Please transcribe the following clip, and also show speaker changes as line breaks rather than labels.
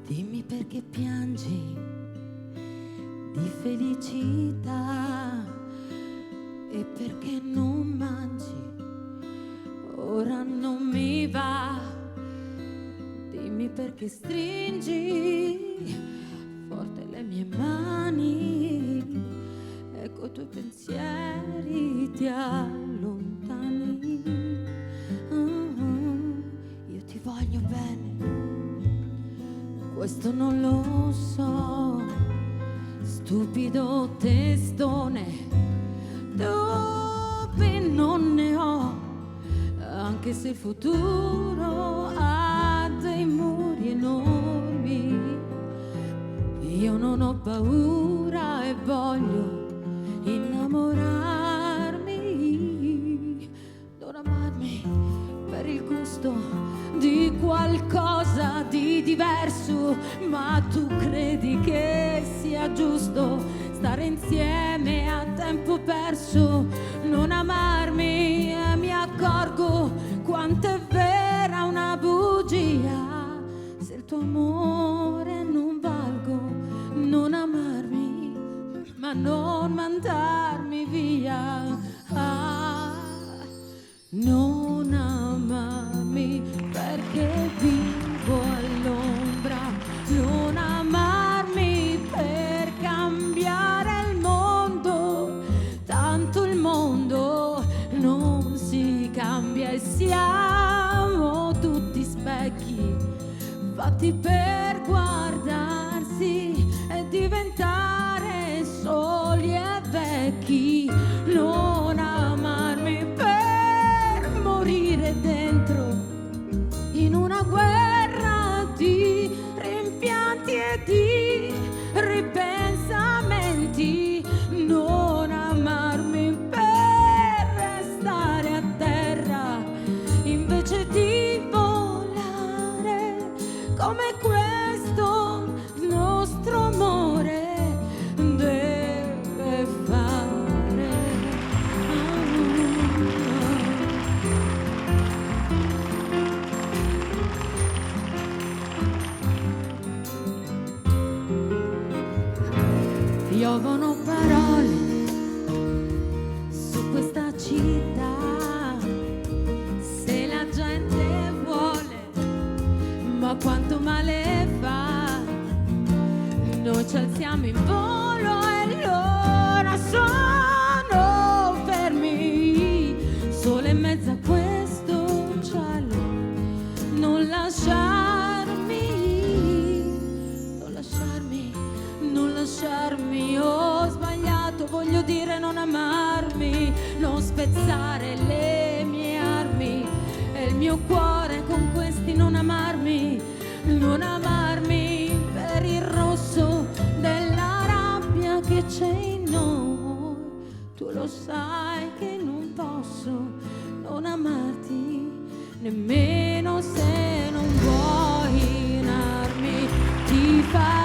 Dimmi perché piangi di felicità e perché non mangi, ora non mi va. Dimmi perché stringi forte le mie mani e coi tuoi pensieri ti allontani. Io ti voglio bene, questo non lo so, stupido testone, dubbi non ne ho, anche se il futuro ha dei muri enormi. Io non ho paura e voglio innamorarmi, non amarmi per il gusto di qualcosa di diverso, ma tu credi che sia giusto stare insieme a tempo perso, non amarmi e mi accorgo quanto è vera una bugia. Se il tuo amore non valgo, non amarmi, ma non mandarmi via. Non amarmi perché vivo all'ombra, non amarmi per cambiare il mondo, tanto il mondo non si cambia e siamo tutti specchi fatti per guardarsi e diventare soli e vecchi. Non amarmi per morire dentro in una guerra di rimpianti e di ripensamenti. Non amarmi per restare a terra invece di volare, come questo nostro amore deve fare. Piovono parole su questa città, se la gente vuole, ma quanto male fa. Noi ci alziamo in volo e loro sono fermi, sole in mezzo a questo cielo. Non lasciarmi, non lasciarmi, non lasciarmi. Ho sbagliato, voglio dire non amarmi, non spezzare le mie armi e il mio cuore con questi non amarmi, non amarmi per il rosso della rabbia che c'è in noi. Tu lo sai che non posso non amarti, nemmeno se non vuoi inarmi. Ti fa